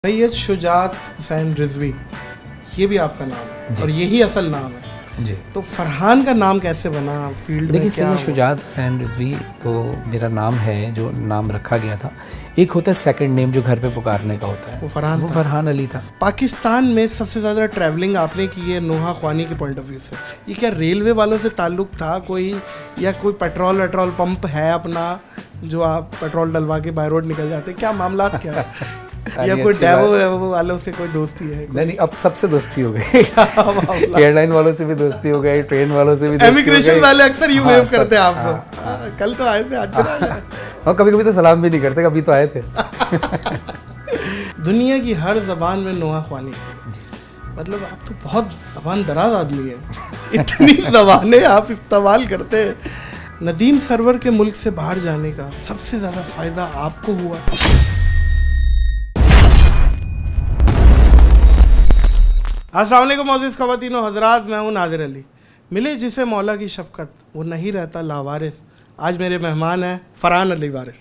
सैयद शुजात हुसैन रिजवी, ये भी आपका नाम है और यही असल नाम है जी। तो फरहान का नाम कैसे बना फील्ड में? देखिए, सैयद शुजात हुसैन रिजवी तो मेरा नाम है, जो नाम रखा गया था। एक होता है सेकंड नेम जो घर पे पुकारने का होता है, वो फरहान अली था। पाकिस्तान में सबसे ज़्यादा ट्रैवलिंग आपने की है नोहा ख्वानी के पॉइंट ऑफ व्यू से। ये क्या रेलवे वालों से ताल्लुक़ था कोई, या कोई पेट्रोल पंप है अपना जो आप पेट्रोल डलवा के बाय रोड निकल जाते, क्या मामला क्या है? या कोई डेवो वालों से कोई दोस्ती है? नहीं, अब सबसे दोस्ती हो गई। एयरलाइन वालों से भी दोस्ती हो गई, ट्रेन वालों से भी दोस्ती हो गई। इमिग्रेशन वाले अक्सर यू वेव करते हैं आपको। कल तो आए थे, आज और कभी कभी तो सलाम भी नहीं करते, कभी तो आए थे। दुनिया की हर जबान में नोहा ख्वानी, मतलब आप तो बहुत जबान दराज आदमी है। इतनी जबानें आप इस्तेमाल करते हैं। नदीम सरवर के मुल्क से बाहर जाने का सबसे ज़्यादा फ़ायदा आपको हुआ? अस्सलाम वालेकुम मोअज़्ज़िज़ ख़वातीन व हज़रात, मैं हूँ नादिर अली। मिले जिसे मौला की शफ़क़त, वो नहीं रहता लावारिस। आज मेरे मेहमान हैं फरहान अली वारिस।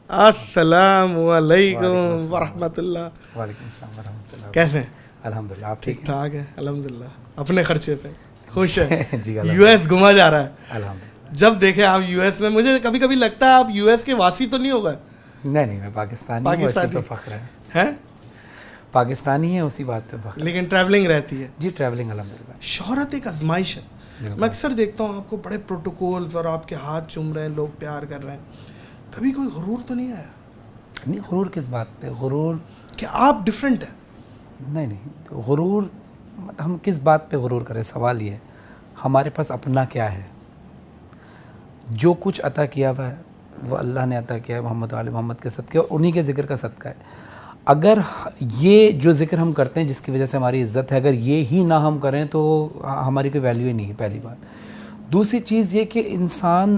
अस्सलामु अलैकुम व रहमतुल्लाह। वालेकुम अस्सलाम व रहमतुल्लाह। कैसे हैं? अल्हम्दुलिल्लाह, आप ठीक ठाक है अल्हम्दुलिल्लाह। अपने खर्चे पे खुश है। जी, यूएस घुमा जा रहा है अल्हम्दुलिल्लाह। जब देखे आप यूएस में, मुझे कभी कभी लगता है आप यूएस के वासी तो नहीं होगा? नहीं, मैं पाकिस्तानी हूं, उसी पे फ़ख्र है। हैं? पाकिस्तानी है, उसी बात पे फ़ख्र। लेकिन ट्रैवलिंग रहती है? जी, ट्रैवलिंग अल्हम्दुलिल्लाह। शोहरत एक आजमाइश है। मैं अक्सर देखता हूँ आपको बड़े प्रोटोकॉल्स और आपके हाथ चूम रहे हैं, लोग प्यार कर रहे हैं, कभी कोई गुरूर तो नहीं आया? नहीं, गुरूर किस बात पे? गुरूर कि आप डिफरेंट है? नहीं, गुरूर हम किस बात पे गुरूर करें? सवाल ये है, हमारे पास अपना क्या है? जो कुछ अता किया हुआ है वो अल्लाह ने अता किया है, मोहम्मद वाले मोहम्मद के सदक़े, और उन्हीं के ज़िक्र का सदका है। अगर ये जो ज़िक्र हम करते हैं जिसकी वजह से हमारी इज़्ज़त है, अगर ये ही ना हम करें तो हमारी कोई वैल्यू ही नहीं है, पहली बात। दूसरी चीज़ ये कि इंसान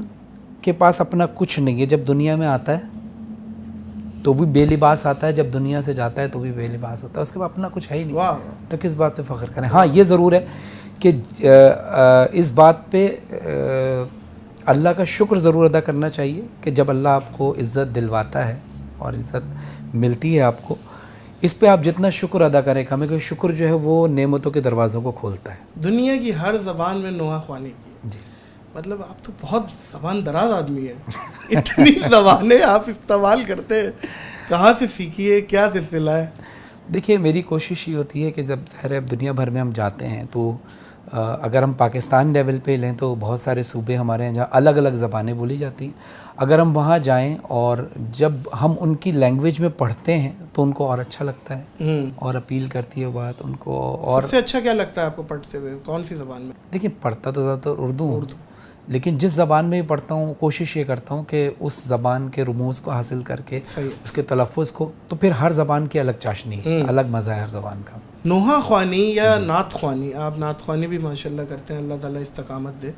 के पास अपना कुछ नहीं है। जब दुनिया में आता है तो भी बेलिबास आता है, जब दुनिया से जाता है तो भी बेलिबास होता है, उसके बाद अपना कुछ है ही नहीं। तो किस बात पे फ़ख्र करें? हाँ, ये ज़रूर है कि इस बात पे अल्लाह का शुक्र ज़रूर अदा करना चाहिए कि जब अल्लाह आपको इज़्ज़त दिलवाता है और इज़्ज़त मिलती है आपको, इस पे आप जितना शुक्र अदा करें हमें, क्योंकि शुक्र जो है वो नेमतों के दरवाज़ों को खोलता है। दुनिया की हर ज़बान में नोहा ख्वानी की। जी, मतलब आप तो बहुत ज़बान दराज आदमी है। इतनी ज़बानें आप इस्तेमाल करते हैं, कहाँ से सीखी है, क्या सिलसिला है? देखिए, मेरी कोशिश ये होती है कि जब ज़ाहिर है दुनिया भर में हम जाते हैं तो अगर हम पाकिस्तान लेवल पे लें तो बहुत सारे सूबे हमारे हैं जहाँ अलग अलग ज़बानें बोली जाती हैं। अगर हम वहाँ जाएं और जब हम उनकी लैंग्वेज में पढ़ते हैं तो उनको और अच्छा लगता है और अपील करती है बात उनको। और सबसे अच्छा क्या लगता है आपको पढ़ते हुए, कौन सी ज़बान में? देखिए, पढ़ता तो ज़्यादातर उर्दू, लेकिन जिस ज़बान में भी पढ़ता हूँ कोशिश ये करता हूँ कि उस ज़बान के रुमूज़ को हासिल करके उसके तलफ़्फ़ुज़ को, तो फिर हर ज़बान की अलग चाशनी है, अलग मज़ा है हर ज़बान का। नोहा ख्वानी या नात ख्वानी, आप नात ख्वानी भी माशाल्लाह करते हैं, अल्लाह ताला इस्तकामत दे।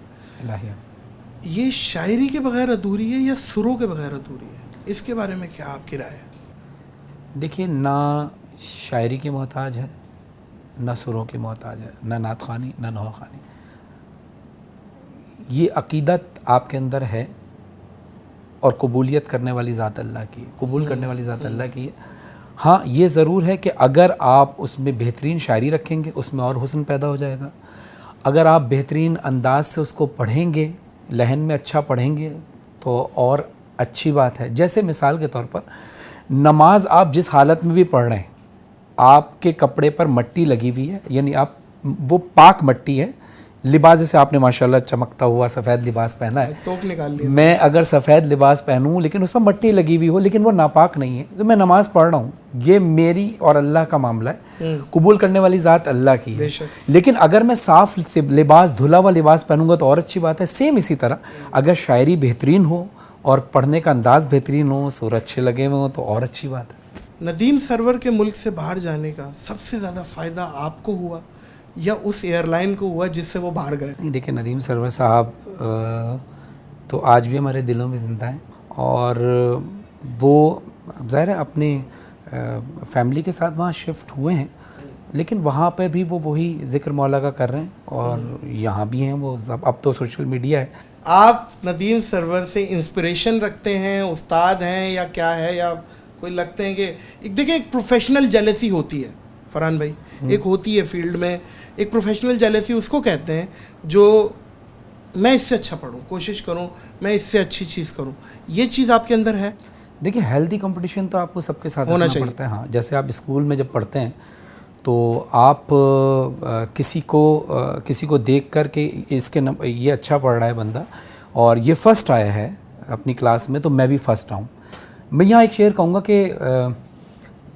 ये शायरी के बगैर अधूरी है या सुरों के बगैर अधूरी है? इसके बारे में क्या आपकी राय है? देखिए, ना शायरी की मोहताज है, ना सुरों की मोहताज है, ना नात ख्वानी ना नोहा ख्वानी। ये अक़ीदत आपके अंदर है और कबूलियत करने वाली ज़ात अल्लाह की है, कबूल करने वाली ज़ात अल्लाह की है। हाँ, ये ज़रूर है कि अगर आप उसमें बेहतरीन शायरी रखेंगे उसमें और हुस्न पैदा हो जाएगा। अगर आप बेहतरीन अंदाज से उसको पढ़ेंगे, लहन में अच्छा पढ़ेंगे तो और अच्छी बात है। जैसे मिसाल के तौर पर नमाज आप जिस हालत में भी पढ़ रहे हैं, आपके कपड़े पर मट्टी लगी हुई है, यानी आप वो पाक मट्टी है, लिबास जैसे आपने माशाल्लाह चमकता हुआ सफ़ेद लिबास पहना है, तोप निकाल लिया। मैं अगर सफ़ेद लिबास पहनूं लेकिन उसमें मट्टी लगी हुई हो लेकिन वो नापाक नहीं है, तो मैं नमाज़ पढ़ रहा हूँ, ये मेरी और अल्लाह का मामला है, कबूल करने वाली ज़ात अल्लाह की है। लेकिन अगर मैं साफ़ लिबास, धुला हुआ लिबास पहनूंगा तो और अच्छी बात है। सेम इसी तरह अगर शायरी बेहतरीन हो और पढ़ने का अंदाज़ बेहतरीन हो, सुर अच्छे लगे हुए हो तो और अच्छी बात है। नदीम सरवर के मुल्क से बाहर जाने का सबसे ज़्यादा फ़ायदा आपको हुआ या उस एयरलाइन को हुआ जिससे वो बाहर गए? नहीं, देखिए, नदीम सरवर साहब तो आज भी हमारे दिलों में ज़िंदा हैं और वो ज़ाहिर है अपनी फैमिली के साथ वहाँ शिफ्ट हुए हैं, लेकिन वहाँ पे भी वो वही ज़िक्र मौला का कर रहे हैं और यहाँ भी हैं वो। अब तो सोशल मीडिया है। आप नदीम सरवर से इंस्पिरेशन रखते हैं, उस्ताद हैं या क्या है, या कोई लगते हैं कि देखिए एक प्रोफेशनल जेलेसी होती है फरहान भाई, एक होती है फील्ड में एक प्रोफेशनल जेलेसी उसको कहते हैं, जो मैं इससे अच्छा पढूं, कोशिश करूं मैं इससे अच्छी चीज़ करूं, ये चीज़ आपके अंदर है? देखिए हेल्दी कंपटीशन तो आपको सबके साथ होना रखना पड़ता है। हाँ, जैसे आप स्कूल में जब पढ़ते हैं तो आप किसी को देख कर के ये अच्छा पढ़ रहा है बंदा और ये फर्स्ट आया है अपनी क्लास में, तो मैं भी फर्स्ट आऊँ। मैं यहाँ एक शेर कहूँगा कि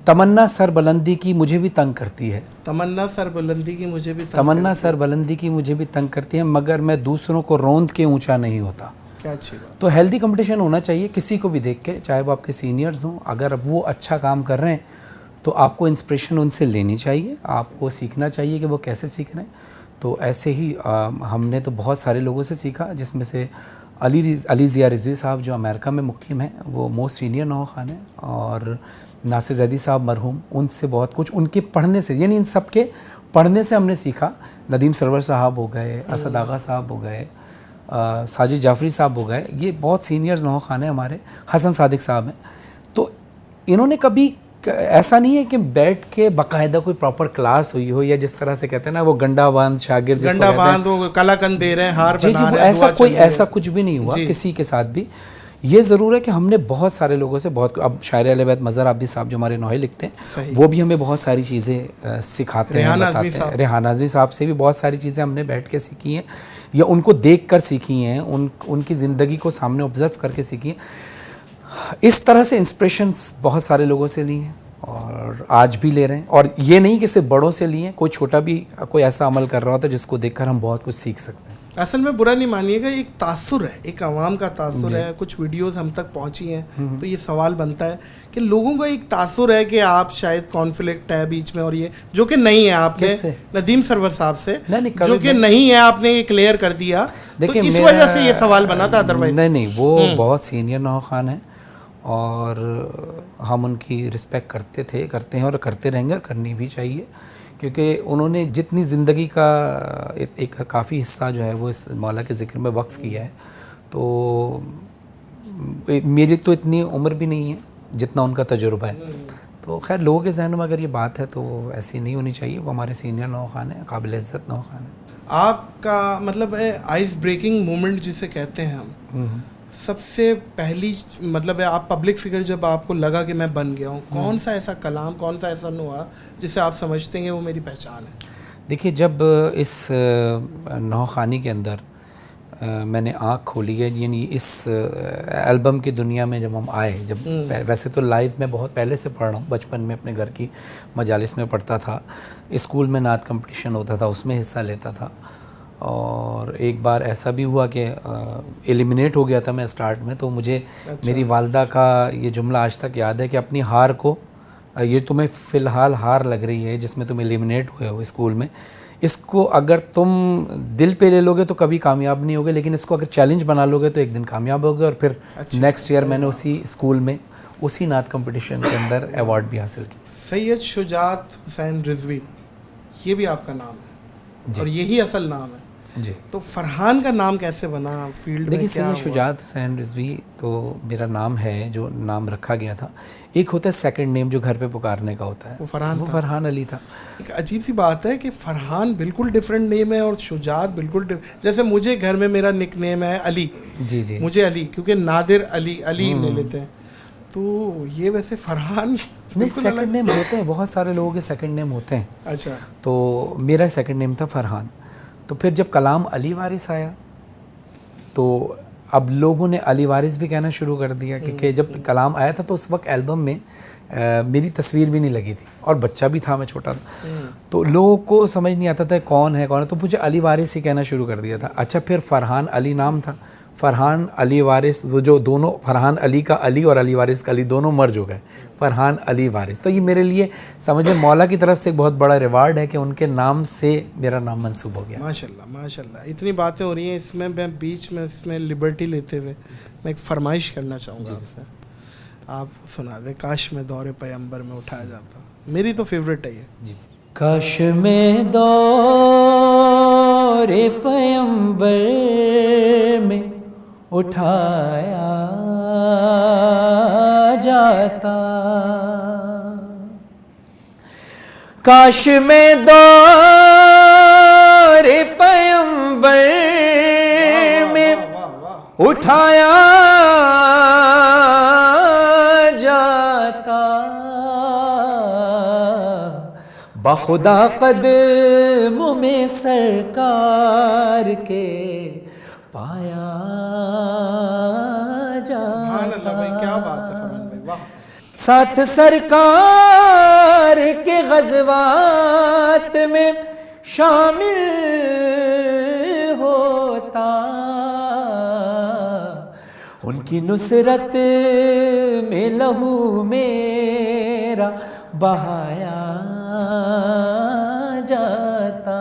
तमन्ना सर बुलंदी की मुझे भी तंग करती है, तमन्ना सर बुलंदी की मुझे भी तमन्ना सर बुलंदी की मुझे भी तंग करती है, मगर मैं दूसरों को रौंद के ऊंचा नहीं होता। क्या अच्छी बात। तो हेल्दी कंपटीशन होना चाहिए किसी को भी देख के, चाहे वो आपके सीनियर्स हों, अगर वो अच्छा काम कर रहे हैं तो आपको इंस्पिरेशन उनसे लेनी चाहिए, आपको सीखना चाहिए कि वो कैसे सीख रहे हैं। तो ऐसे ही हमने तो बहुत सारे लोगों से सीखा, जिसमें से अली ज़िया रिजवी साहब जो अमेरिका में मुकीम हैं, वो मोस्ट सीनियर नौहा खान हैं, और नासिर ज़ैदी साहब मरहूम, उनसे बहुत कुछ उनके पढ़ने से, यानी इन सब के पढ़ने से हमने सीखा। नदीम सरवर साहब हो गए, असद आगा साहब हो गए, साजिद जाफरी साहब हो गए, ये बहुत सीनियर नौहा खान हैं हमारे, हसन सादिक साहब हैं। तो इन्होंने कभी ऐसा नहीं है कि बैठ के बाकायदा कोई प्रॉपर क्लास हुई हो, या जिस तरह से कहते हैं ना वो गंडा बांध शागिर्द, गंडा बांध वो कलाकंद दे रहे हैं, हार जी बना जी, रहे हैं, ऐसा कोई ऐसा कुछ भी नहीं हुआ किसी के साथ भी। ये ज़रूर है कि हमने बहुत सारे लोगों से बहुत, अब शायर अहले बैत मज़हर आबिदी साहब जो हमारे नोहे लिखते हैं, वो भी हमें बहुत सारी चीज़ें सिखाते हैं, बताते हैं। रेहान आज़मी साहब से भी बहुत सारी चीज़ें हमने बैठ के सीखी हैं, या उनको देख कर सीखी हैं, उनकी ज़िंदगी को सामने ऑब्ज़र्व करके सीखी हैं। इस तरह से इंस्पिरेशंस बहुत सारे लोगों से ली हैं और आज भी ले रहे हैं, और ये नहीं कि सिर्फ बड़ों से लिए, कोई छोटा भी कोई ऐसा अमल कर रहा होता है जिसको देखकर हम बहुत कुछ सीख सकते हैं। असल में बुरा नहीं मानिएगा, एक तासुर है, एक आवाम का तासुर है, कुछ वीडियोस हम तक पहुंची हैं, तो ये सवाल बनता है कि लोगों का एक तासुर है कि आप शायद कॉन्फ्लिक्ट है बीच में, और ये जो कि नहीं है। आपने नदीम सरवर साहब से जो कि नहीं है आपने ये क्लियर कर दिया, तो इस वजह से ये सवाल बना था, अदरवाइज नहीं, वो बहुत सीनियर नौहा खान है और हम उनकी रिस्पेक्ट करते हैं और करते रहेंगे, और करनी भी चाहिए, क्योंकि उन्होंने जितनी ज़िंदगी का एक काफ़ी हिस्सा जो है वो इस मौला के ज़िक्र में वक्फ़ किया है। तो मेरी तो इतनी उम्र भी नहीं है जितना उनका तजुर्बा है, तो खैर लोगों के जहन में अगर ये बात है तो ऐसी नहीं होनी चाहिए। वो हमारे सीनियर नौहा खान है, काबिल इज़्ज़त नौहा खान है। आपका मतलब है आइस ब्रेकिंग मोमेंट जिसे कहते हैं हम, सबसे पहली मतलब है आप पब्लिक फिगर जब आपको लगा कि मैं बन गया हूँ, कौन सा ऐसा कलाम, कौन सा ऐसा नुआ जिसे आप समझते हैं वो मेरी पहचान है? देखिए, जब इस नौखानी के अंदर मैंने आँख खोली है, यानी इस एल्बम की दुनिया में जब हम आए, जब वैसे तो लाइव में बहुत पहले से पढ़ रहा हूँ, बचपन में अपने घर की मजालिस में पढ़ता था, स्कूल में नात कंपटीशन होता था उसमें हिस्सा लेता था, और एक बार ऐसा भी हुआ कि एलिमिनेट हो गया था मैं स्टार्ट में। तो मुझे मेरी वालदा का ये जुमला आज तक याद है कि अपनी हार को, ये तुम्हें फ़िलहाल हार लग रही है जिसमें तुम एलिमिनेट हुए हो स्कूल में, इसको अगर तुम दिल पे ले लोगे तो कभी कामयाब नहीं होगे, लेकिन इसको अगर चैलेंज बना लोगे तो एक दिन कामयाब होगे। और फिर नेक्स्ट ईयर मैंने उसी स्कूल में उसी नात कंपटीशन के अंदर अवार्ड भी हासिल किया। सैयद शुजात हुसैन रिजवी, ये भी आपका नाम है और यही असल नाम है जी। तो फरहान का नाम कैसे बना फील्ड में? देखिए, सैयद शुजात हुसैन रिजवी तो मेरा नाम है, जो नाम रखा गया था। एक होता है सेकंड नेम जो घर पे पुकारने का होता है, वो फरहान अली था। एक अजीब सी बात है कि फरहान बिल्कुल डिफरेंट नेम है और शुजात बिल्कुल जैसे मुझे घर में मेरा निक नेम है अली, जी जी, मुझे अली, क्योंकि नादिर अली ले लेते हैं, तो ये वैसे फरहान नहीं, सेकंड नेम होते हैं, बहुत सारे लोगों के सेकंड नेम होते हैं। अच्छा, तो मेरा सेकंड नेम था फरहान। तो फिर जब कलाम अली वारिस आया तो अब लोगों ने अली वारिस भी कहना शुरू कर दिया, क्योंकि जब कलाम आया था तो उस वक्त एल्बम में मेरी तस्वीर भी नहीं लगी थी और बच्चा भी था, मैं छोटा था, तो लोगों को समझ नहीं आता था कौन है, तो मुझे अली वारिस ही कहना शुरू कर दिया था। अच्छा, फिर फरहान अली नाम था, फरहान अली वारिस, वो जो दोनों फरहान अली का अली और अली वारिस का अली दोनों मर्ज हो गए, फरहान अली वारिस। तो ये मेरे लिए समझे मौला की तरफ से एक बहुत बड़ा रिवार्ड है कि उनके नाम से मेरा नाम मंसूब हो गया। माशाल्लाह माशाल्लाह, इतनी बातें हो रही हैं, इसमें मैं बीच में इसमें लिबर्टी लेते हुए मैं एक फरमाइश करना चाहूँगा आपसे, आप सुना दें। काश में दौरे पैगंबर में उठाया जाता, मेरी तो फेवरेट है ये जी। काश में दौरे पैगंबर में उठाया जाता। काश में दौरे पैगंबर में उठाया जाता, बखुदा कदमों में सरकार के पाया जाता। क्या बात है फरमान भाई, वाह। साथ सरकार के ग़ज़वात में शामिल होता, उनकी नुसरत में लहू मेरा बहाया जाता।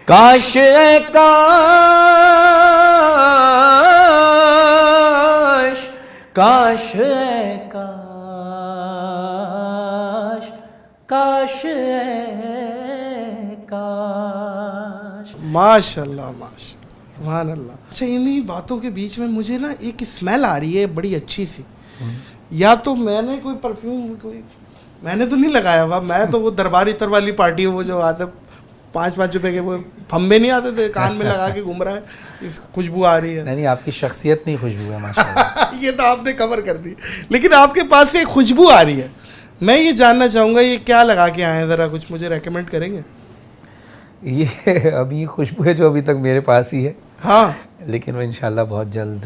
काश ऐ काश, काश ऐ काश, काश ऐ काश। माशाल्लाह माशाल्लाह, सुभान अल्लाह। अच्छा, इन्हीं बातों के बीच में मुझे ना एक स्मेल आ रही है बड़ी अच्छी सी। या तो मैंने कोई परफ्यूम मैंने तो नहीं लगाया हुआ, मैं तो वो दरबारी तर वाली पार्टी है, वो जो आते 5-5 रुपए के वो फम्बे नहीं आते थे, कान में लगा के घूम रहा है, इस खुशबू आ रही है। नहीं, आपकी शख्सियत में ही खुशबू है माशाल्लाह। ये तो आपने कवर कर दी, लेकिन आपके पास से एक खुशबू आ रही है। मैं ये जानना चाहूँगा ये क्या लगा के आए हैं, ज़रा कुछ मुझे रेकमेंड करेंगे? ये अभी खुशबू है जो अभी तक मेरे पास ही है। हाँ, लेकिन वो इंशाल्लाह बहुत जल्द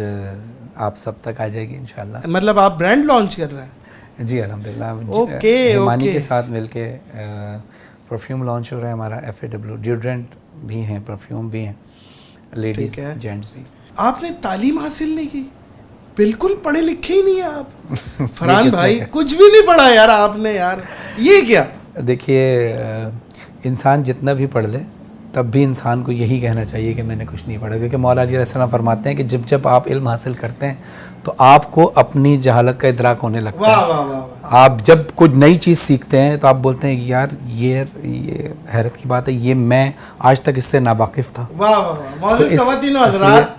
आप सब तक आ जाएगी इंशाल्लाह। मतलब आप ब्रांड लॉन्च कर रहे हैं? जी अल्हम्दुलिल्लाह। Okay, Himani okay. के साथ मिलके परफ्यूम लॉन्च हो रहा है हमारा। FAW डिओड्रेंट भी हैं, परफ्यूम भी हैं, लेडीज़ जेंट्स भी। आपने तालीम हासिल नहीं की, बिल्कुल पढ़े लिखे ही नहीं है आप। फरहान भाई कुछ भी नहीं पढ़ा यार आपने, यार ये क्या? देखिए, इंसान जितना भी पढ़ ले तब भी इंसान को यही कहना चाहिए कि मैंने कुछ नहीं पढ़ा, क्योंकि मौला अली अलैहिस्सलाम फरमाते हैं कि जब जब आप इल्म हासिल करते हैं तो आपको अपनी जहालत का इदराक होने लगता है। वाह वाह वाह। आप जब कुछ नई चीज़ सीखते हैं तो आप बोलते हैं कि यार ये हैरत की बात है, ये मैं आज तक इससे नावाकिफ़ था। वाह वाह वाह। मौजूद ख़वातीन व हज़रात,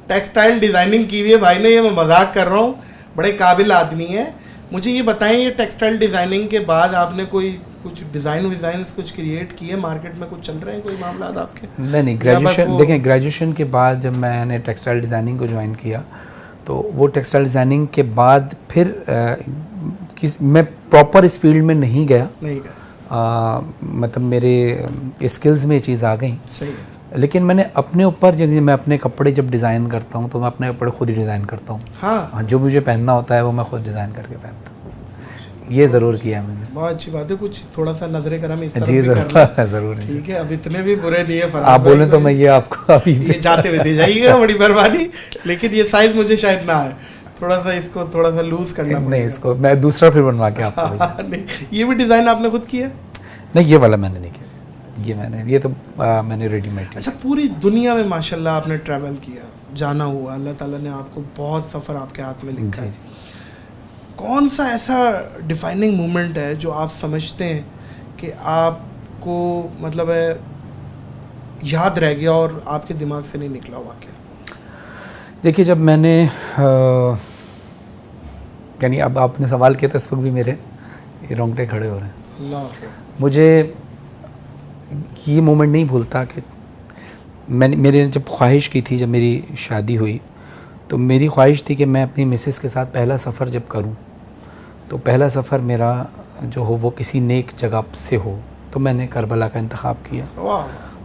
टेक्सटाइल डिज़ाइनिंग की हुई है भाई ने, ये मैं मजाक कर रहा हूँ, बड़े काबिल आदमी है। मुझे ये बताएं, ये टेक्सटाइल डिज़ाइनिंग के बाद आपने कोई कुछ डिज़ाइन कुछ क्रिएट किए, मार्केट में कुछ चल रहे हैं कोई मामला आपके? नहीं, ग्रेजुएशन देखें, ग्रेजुएशन के बाद जब मैंने टेक्सटाइल डिज़ाइनिंग को ज्वाइन किया तो वो टेक्सटाइल डिज़ाइनिंग के बाद फिर मैं प्रॉपर इस फील्ड में नहीं गया। मतलब मेरे स्किल्स में ये चीज़ आ गई। सही है। लेकिन मैंने अपने ऊपर, जैसे मैं अपने कपड़े जब डिज़ाइन करता हूँ तो मैं अपने कपड़े खुद ही डिज़ाइन करता हूँ। हाँ, जो मुझे पहनना होता है वो मैं खुद डिज़ाइन करके पहनता हूँ। ये ज़रूर किया है मैंने। बहुत अच्छी बात है, कुछ थोड़ा सा नजरे करम इस तरफ जी भी कर लें। ज़रूर है। ठीक है, अब इतने भी बुरे नहीं है फरहान आप भाई, बोलें तो मैं ये आपको अभी ये जाते हुए दे जाइएगा, बड़ी मेहरबानी। लेकिन ये साइज मुझे शायद ना आए, थोड़ा सा इसको थोड़ा सा लूज करना नहीं, पड़ेगा। इसको मैं दूसरा फिर बनवा के आपको भेजूंगा। नहीं, ये भी डिज़ाइन आपने खुद किया? नहीं, ये वाला मैंने नहीं किया, ये तो मैंने रेडीमेड किया। अच्छा, पूरी दुनिया में माशाल्लाह आपने ट्रैवल किया, जाना हुआ, अल्लाह ताला ने आपको बहुत सफ़र आपके हाथ में लिखा है। कौन सा ऐसा डिफाइनिंग मोमेंट है जो आप समझते हैं कि आपको मतलब है याद रह गया और आपके दिमाग से नहीं निकला वाक़या? देखिए, जब मैंने यानी अब आपने सवाल किया तो इस वक्त भी मेरे ये रोंगटे खड़े हो रहे हैं। अल्लाह, मुझे ये मोमेंट नहीं भूलता कि मेरे जब ख्वाहिश की थी, जब मेरी शादी हुई तो मेरी ख्वाहिश थी कि मैं अपनी मिसेस के साथ पहला सफ़र जब करूं तो पहला सफ़र मेरा जो हो वो किसी नेक जगह से हो। तो मैंने करबला का इंतखाब किया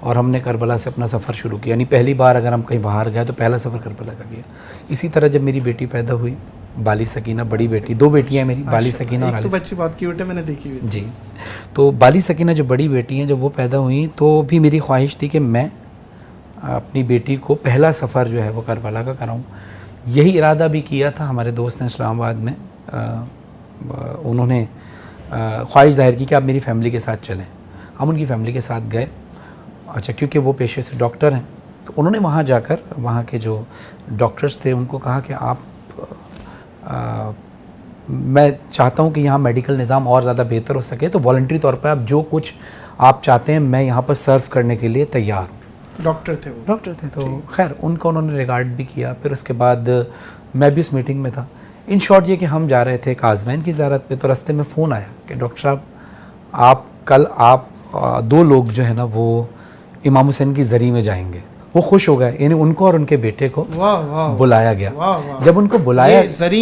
और हमने करबला से अपना सफ़र शुरू किया। यानी पहली बार अगर हम कहीं बाहर गए तो पहला सफ़र करबला का किया। इसी तरह जब मेरी बेटी पैदा हुई, बाली सकीना, बड़ी बेटी, 2 बेटियाँ मेरी, बाली सकीना और तो बच्ची बहुत क्यूट है, मैंने देखी हुई जी। तो बाली सकीना जो बड़ी बेटी हैं, जब वो पैदा हुई तो भी मेरी ख्वाहिश थी कि मैं अपनी बेटी को पहला सफ़र जो है वो करबला का कराऊँ। यही इरादा भी किया था हमारे दोस्त ने इस्लामाबाद में, उन्होंने ख्वाहिश ज़ाहिर की कि आप मेरी फ़ैमिली के साथ चलें। हम उनकी फ़ैमिली के साथ गए। अच्छा, क्योंकि वो पेशे से डॉक्टर हैं तो उन्होंने वहाँ जाकर वहाँ के जो डॉक्टर्स थे उनको कहा कि आप मैं चाहता हूँ कि यहाँ मेडिकल निज़ाम और ज़्यादा बेहतर हो सके, तो वॉलंटरी तौर पर आप जो कुछ आप चाहते हैं मैं यहाँ पर सर्व करने के लिए तैयार हूँ। डॉक्टर थे वो? डॉक्टर थे। तो खैर उनका उन्होंने रिगार्ड भी किया। फिर उसके बाद मैं भी उस मीटिंग में था। इन शॉर्ट ये कि हम जा रहे थे काजमैन की ज़ियारत पे, तो रास्ते में फ़ोन आया कि डॉक्टर साहब आप 2 लोग जो है ना वो इमाम हुसैन की ज़री में जाएंगे। वो खुश हो गए, यानी उनको और उनके बेटे को बुलाया गया। जब उनको बुलाया, जरी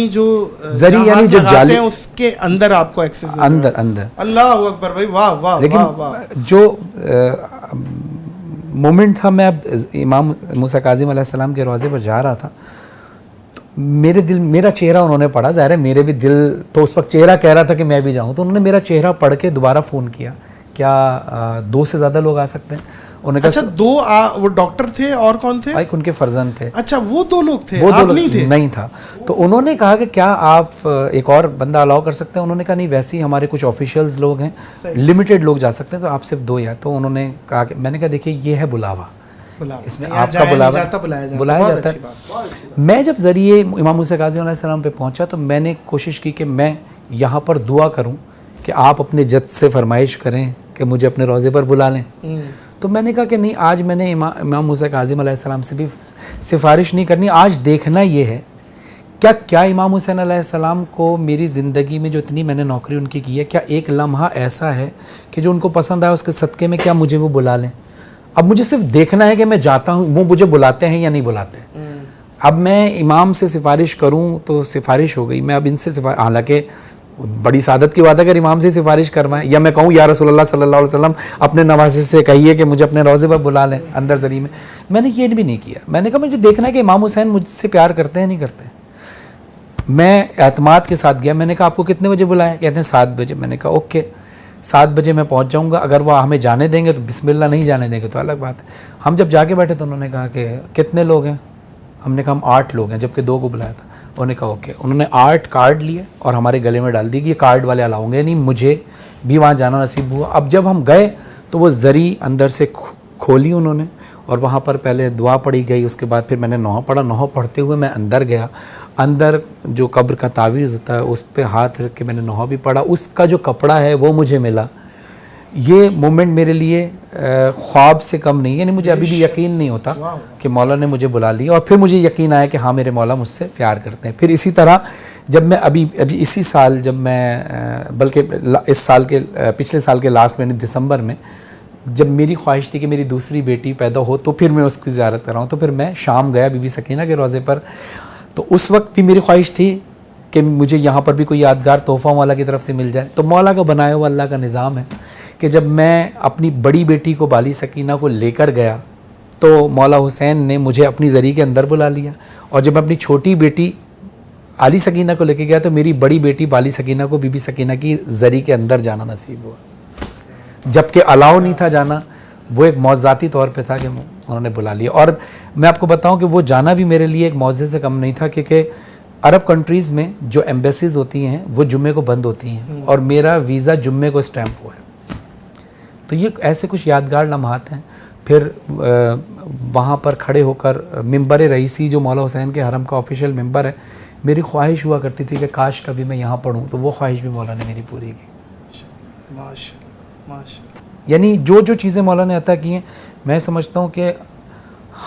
यानी जो जाली हैं उसके अंदर आपको एक्सेस अंदर अल्लाह अकबर भाई, वाह वाह। लेकिन जो मोमेंट था, मैं अब इमाम मूसा काज़िम अलैहिस्सलाम के रोज़े पर जा रहा था, तो मेरा चेहरा उन्होंने पढ़ा। ज़ाहिर है मेरे भी दिल तो उस वक्त चेहरा कह रहा था कि मैं भी जाऊं, तो उन्होंने मेरा चेहरा पढ़ के दोबारा फ़ोन किया, क्या 2 से ज़्यादा लोग आ सकते हैं? उन्होंने कहा अच्छा, वो डॉक्टर थे और कौन थे? एक उनके फर्जंद थे। अच्छा, वो 2 लोग थे, वो आप नहीं थे? नहीं था। तो उन्होंने कहा कि क्या आप एक और बंदा अलाउ कर सकते हैं? उन्होंने कहा नहीं, वैसे ही हमारे कुछ ऑफिशियल्स लोग हैं, लिमिटेड लोग जा सकते हैं, तो आप सिर्फ 2 या। तो उन्होंने कहा कि, मैंने कहा देखिए ये है बुलावा, इसमें आपका बुलाया जाता है। मैं जब ज़रिए इमाम मूसा काज़िम अलैहिस्सलाम पे पहुंचा, तो मैंने कोशिश की कि मैं यहाँ पर दुआ करूँ कि आप अपने जज से फरमाइश करें कि मुझे अपने रोज़े पर बुला लें। तो मैंने कहा कि नहीं, आज मैंने इमाम मूसा काज़िम अलैहिस्सलाम से भी सिफारिश नहीं करनी। आज देखना ये है क्या इमाम हुसैन अलैहिस्सलाम को मेरी ज़िंदगी में जो इतनी मैंने नौकरी उनकी की है, क्या एक लम्हा ऐसा है कि जो उनको पसंद आया उसके सदक़े में क्या मुझे वो बुला लें? अब मुझे सिर्फ देखना है कि मैं जाता हूँ, वो मुझे बुलाते हैं या नहीं बुलाते। अब मैं इमाम से सिफारिश करूँ तो सिफारिश हो गई, मैं अब इनसे हालांकि बड़ी सादत की बात है अगर इमाम से सिफारिश करवाएं, या मैं कहूँ या रसूलुल्लाह सल्लल्लाहु अलैहि वसल्लम अपने नवासे से कहिए कि मुझे अपने रोज़े पर बुला लें अंदर ज़री में। मैंने ये भी नहीं किया। मैंने कहा मुझे देखना है कि इमाम हुसैन मुझसे प्यार करते हैं नहीं करते। मैं एतमाद के साथ गया। मैंने कहा आपको कितने बजे बुलाया? कहते हैं 7 बजे। मैंने कहा ओके, 7 बजे मैं पहुंच जाऊंगा। अगर वो हमें जाने देंगे तो बिस्मिल्लाह, नहीं जाने देंगे तो अलग बात है। हम जब जाके बैठे तो उन्होंने कहा कि कितने लोग हैं? हमने कहा हम 8 लोग हैं, जबकि 2 को बुलाया था। उन्होंने कहा ओके। उन्होंने 8 कार्ड लिए और हमारे गले में डाल दी कि ये कार्ड वाले अलाउ होंगे नहीं। मुझे भी वहाँ जाना नसीब हुआ। अब जब हम गए तो वो ज़री अंदर से खोली उन्होंने, और वहाँ पर पहले दुआ पढ़ी गई, उसके बाद फिर मैंने नौह पढ़ा। नौह पढ़ते हुए मैं अंदर गया। अंदर जो कब्र का तावीज़ होता है उस पर हाथ रख के मैंने नौह भी पढ़ा। उसका जो कपड़ा है वो मुझे मिला। ये मोमेंट मेरे लिए ख्वाब से कम नहीं है। यानी मुझे अभी भी यकीन नहीं होता कि मौला ने मुझे बुला लिया, और फिर मुझे यकीन आया कि हाँ मेरे मौला मुझसे प्यार करते हैं। फिर इसी तरह जब मैं अभी इसी साल, जब मैं बल्कि इस साल के पिछले साल के लास्ट महीने दिसंबर में, जब मेरी ख्वाहिश थी कि मेरी दूसरी बेटी पैदा हो तो फिर मैं उसकी ज़ियारत कर रहा हूँ, तो फिर मैं शाम गया बीबी सकीना के रोज़े पर। तो उस वक्त भी मेरी ख्वाहिश थी कि मुझे यहाँ पर भी कोई यादगार तोहफ़ा मौला की तरफ से मिल जाए। तो मौला का बनाया हुआ अल्लाह का निज़ाम है कि जब मैं अपनी बड़ी बेटी को बाली सकीना को लेकर गया तो मौला हुसैन ने मुझे अपनी ज़री के अंदर बुला लिया, और जब मैं अपनी छोटी बेटी आली सकीना को लेकर गया तो मेरी बड़ी बेटी बाली सकीना को बीबी सकीना की ज़री के अंदर जाना नसीब हुआ, जबकि अलाउ नहीं था जाना। वो एक मौज़ाती तौर पे था कि उन्होंने बुला लिया। और मैं आपको बताऊं कि वो जाना भी मेरे लिए एक मौज़े से कम नहीं था, क्योंकि अरब कंट्रीज़ में जो एम्बेसीज़ होती हैं वो जुम्मे को बंद होती हैं, और मेरा वीज़ा जुम्मे को स्टैंप हुआ है। तो ये ऐसे कुछ यादगार लम्हात हैं। फिर वहाँ पर खड़े होकर मिंबर रईसी, जो मौला हुसैन के हरम का ऑफिशियल मिंबर है, मेरी ख्वाहिश हुआ करती थी कि काश कभी मैं यहाँ पढ़ूँ, तो वो ख्वाहिश भी मौला ने मेरी पूरी की। माशाअल्लाह। यानी जो जो चीज़ें मौला ने अता की हैं, मैं समझता हूँ कि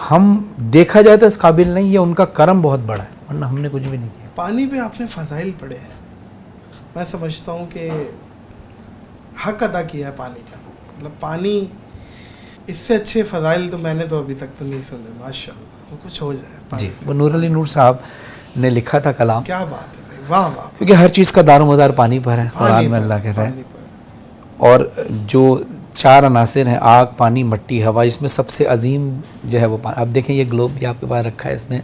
हम देखा जाए तो इस काबिल नहीं, ये उनका करम बहुत बड़ा है, वरना हमने कुछ भी नहीं किया। पानी पे आपने फ़ज़ाइल पढ़े हैं, मैं समझता हूँ कि हक अदा किया है पानी का। मतलब पानी, इससे अच्छे फ़ज़ाइल तो मैंने तो अभी तक तो नहीं सुने। माशाअल्लाह, वो कुछ हो जाए जी। वो नूर अली नूर साहब ने लिखा था कलाम। क्या बात है भाई, वाह वाह। क्योंकि हर चीज़ का दारोमदार पानी पर है, कुरान में अल्लाह कहता है। और जो 4 अनासिर हैं, आग, पानी, मिट्टी, हवा, इसमें सबसे अजीम जो है वो पानी। अब देखें ये ग्लोब भी आपके पास रखा है, इसमें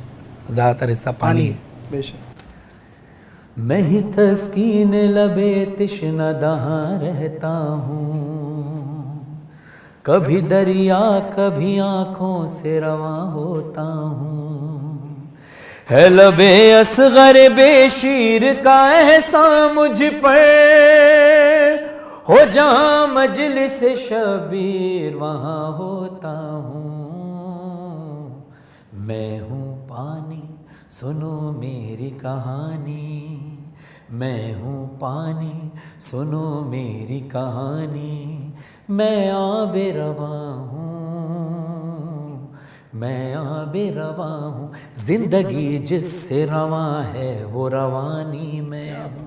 ज़्यादातर हिस्सा पानी है। बेशक। मैं ही तस्कीन लबे तिश्ना दहां रहता हूँ, कभी दरिया कभी आँखों से रवां होता हूँ। है लबे असगर बेशीर का एहसान मुझ पर, हो जहाँ मजलिस शबीर वहाँ होता हूँ। मैं हूँ पानी सुनो मेरी कहानी, मैं हूँ पानी सुनो मेरी कहानी, मैं आबे रवा हूँ, मैं आबे रवा हूँ, जिंदगी जिससे रवा है वो रवानी में हूँ,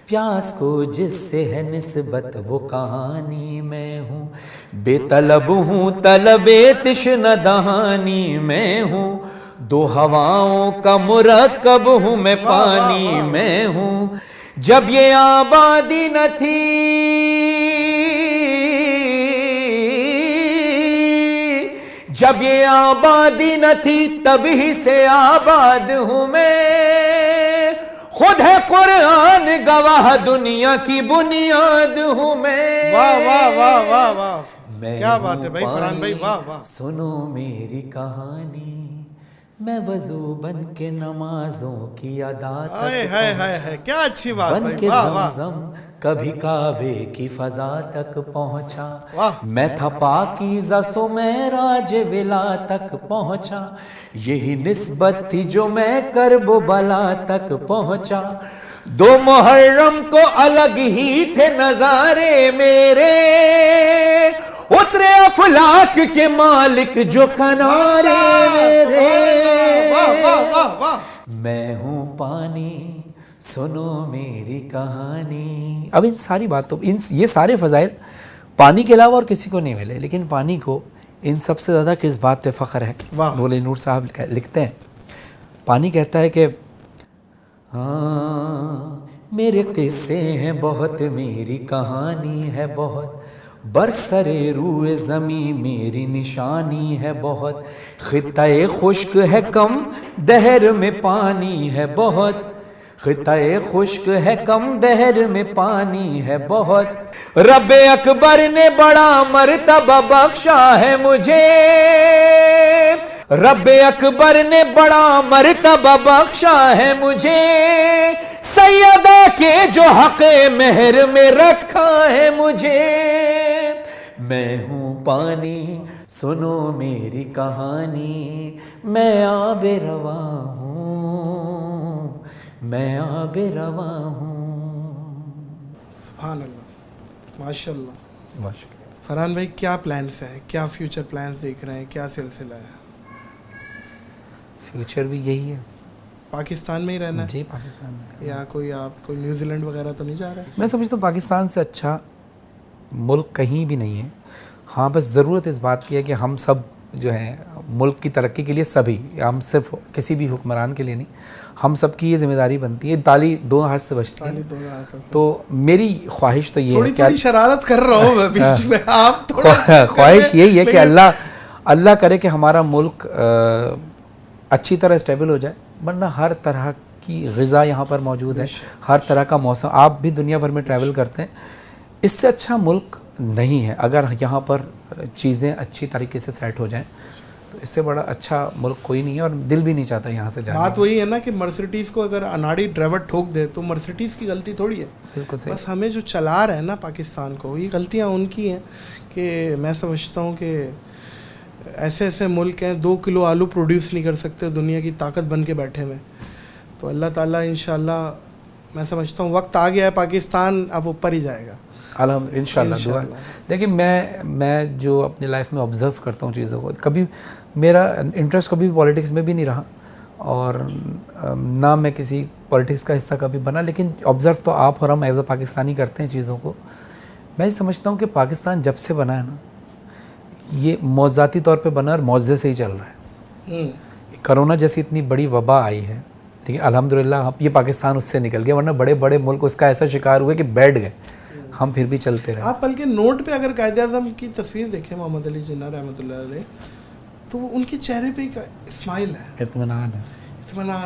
प्यास को जिससे है निस्बत वो कहानी में हूँ, बेतलब हूँ तलबे तिश्न दहानी में हूँ, दो हवाओं का मुरक्कब हूँ मैं पानी में हूँ, जब ये आबादी न थी जब ये आबादी न थी तभी से आबाद हूँ मैं, खुद है कुरान गवाह दुनिया की बुनियाद हूँ मैं। वाह वाह वाह वाह वाह, मैं क्या बात है भाई फरहान भाई, वाह वाह। सुनो मेरी कहानी, मैं वजू बन के नमाजों की अदा हाय तक हाय हाय हाय, क्या अच्छी बात बन भाई, के वाह वाह ज़मज़म कभी काबे की फजा तक पहुंचा, वाह। मैं था पाकीज़ा सो मैं राज विला तक पहुंचा, यही निस्बत थी जो मैं करबो बला तक पहुंचा, दो मुहर्रम को अलग ही थे नजारे मेरे, उतरे अफलाक के मालिक जो किनारे मेरे, वाह वाह वाह वाह। मैं हूँ पानी सुनो मेरी कहानी। अब इन सारी बातों ये सारे फजाइल पानी के अलावा और किसी को नहीं मिले, लेकिन पानी को इन सबसे ज़्यादा किस बात पे फ़ख्र है। बोले नूर साहब लिखते हैं, पानी कहता है कि हाँ मेरे किस्से हैं बहुत, मेरी कहानी है बहुत, बरसरे रूए ज़मी मेरी निशानी है बहुत, खिताए खुश्क है कम दहर में पानी है बहुत, खिताए खुश्क है कम दहर में पानी है बहुत, रब अकबर ने बड़ा मर्तबा बख्शा है मुझे, रब अकबर ने बड़ा मर्तबा बख्शा है मुझे, सैयदा के जो हक़ मेहर में रखा है मुझे, मैं हूँ पानी सुनो मेरी कहानी, मैं आबे रवा हूँ, मैं आबे रवा हूँ। सुभान अल्लाह, माशाल्लाह। माशाल्लाह। फरहान भाई क्या प्लान्स हैं, क्या फ्यूचर प्लान्स देख रहे हैं, क्या सिलसिला है? फ्यूचर भी यही है, पाकिस्तान में ही रहना है जी पाकिस्तान में, या कोई आप कोई न्यूजीलैंड वगैरह तो नहीं जा रहे? मैं समझता हूँ पाकिस्तान से अच्छा मुल्क कहीं भी नहीं है। हाँ बस ज़रूरत इस बात की है कि हम सब जो हैं मुल्क की तरक्की के लिए सभी, हम सिर्फ किसी भी हुक्मरान के लिए नहीं, हम सब की ये जिम्मेदारी बनती है। ताली दो हाथ से बचती है, तो मेरी ख्वाहिश तो ये है कि थोड़ी शरारत कर रहा हूँ मैं बीच में, आप ख्वाहिश यही है कि अल्लाह करे कि हमारा मुल्क अच्छी तरह स्टेबल हो जाए, वरना हर तरह की ग़िज़ा यहाँ पर मौजूद है, हर तरह का मौसम, आप भी दुनिया भर में ट्रैवल करते हैं, इससे अच्छा मुल्क नहीं है। अगर यहाँ पर चीज़ें अच्छी तरीके से सेट हो जाएं तो इससे बड़ा अच्छा मुल्क कोई नहीं है, और दिल भी नहीं चाहता यहाँ से जाने। बात वही है ना कि मर्सिडीज़ को अगर अनाड़ी ड्राइवर ठोक दे तो मर्सिडीज़ की गलती थोड़ी है, बिल्कुल सही। बस हमें जो चला रहे हैं ना पाकिस्तान को, ये गलतियाँ उनकी हैं। कि मैं समझता हूँ कि ऐसे ऐसे मुल्क हैं 2 किलो आलू प्रोड्यूस नहीं कर सकते, दुनिया की ताकत बन के बैठे हुए। तो अल्लाह ताला इंशाल्लाह मैं समझता हूँ वक्त आ गया है, पाकिस्तान अब ऊपर ही जाएगा इंशाल्लाह दुआ। देखिए मैं जो अपनी लाइफ में ऑब्ज़र्व करता हूँ चीज़ों को, कभी मेरा इंटरेस्ट कभी पॉलिटिक्स में भी नहीं रहा, और ना मैं किसी पॉलिटिक्स का हिस्सा कभी बना, लेकिन ऑब्ज़र्व तो आप और हम एज अ पाकिस्तानी करते हैं चीज़ों को। मैं समझता हूँ कि पाकिस्तान जब से बना है ना, ये मौज़ाती तौर पे बना और मौज़े से ही चल रहा है। कोरोना जैसी इतनी बड़ी वबा आई है, लेकिन अल्हम्दुलिल्लाह ये पाकिस्तान उससे निकल गया, वरना बड़े बड़े मुल्क उसका ऐसा शिकार हुए कि बैठ गए, हम फिर भी चलते रहे। आप बल्कि नोट पे अगर कायदे आज़म की तस्वीर देखें मोहम्मद अली जिन्ना रहमतुल्लाह अलैह, तो उनके चेहरे पे एक स्माइल है, इत्मीनान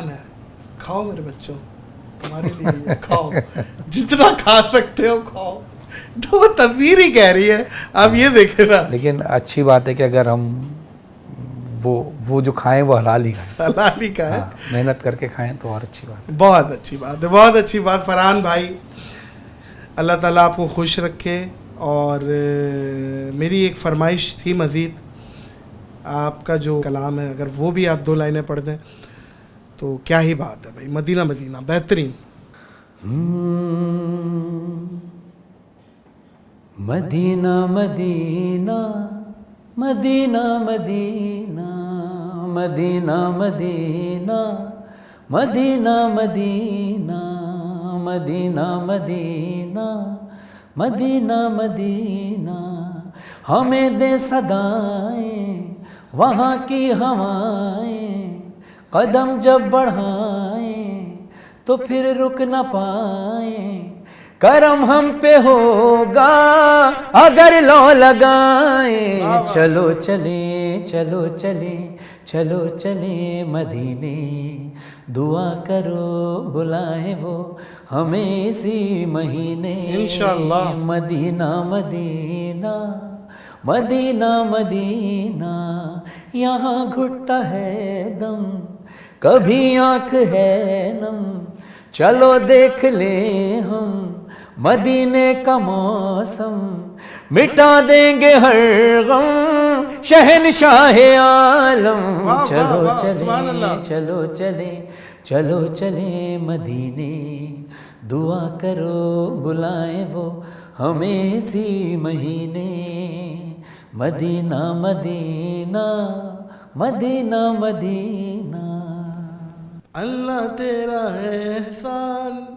है। खाओ मेरे बच्चों, तुम्हारे लिए खाओ, जितना खा सकते हो खाओ, तो वो तस्वीर ही कह रही है, आप ये देखें ना। लेकिन अच्छी बात है कि अगर हम वो जो खाएं वो हलाल ही खाएं, हलाल ही खाएं, मेहनत करके खाएं तो और अच्छी बात है। बहुत अच्छी बात है, बहुत अच्छी बात। फरहान भाई अल्लाह ताला आपको खुश रखे। और मेरी एक फरमाइश थी मज़ीद, आपका जो कलाम है अगर वो भी आप 2 लाइनें पढ़ दें तो क्या ही बात है भाई। मदीना मदीना बेहतरीन। Medina Medina Medina Medina Medina Medina Medina Medina Medina Medina Medina Medina, हमें दे सदाएं वहाँ की हवाएं, कदम जब बढ़ाएं तो फिर रुक न पाएं, करम हम पे होगा अगर लो लगाएं। चलो चले चलो चले चलो चले मदीने, दुआ करो बुलाए वो हमें इसी महीने इंशाअल्लाह। मदीना मदीना मदीना मदीना, यहाँ घुटता है दम कभी आँख है नम, चलो देख ले हम मदीने का मौसम, मिटा देंगे हर गम शहनशाह आलम। चलो चले चलो चले चलो चले मदीने, दुआ करो बुलाए वो हमें इसी महीने। मदीना मदीना मदीना मदीना, अल्लाह तेरा है एहसान,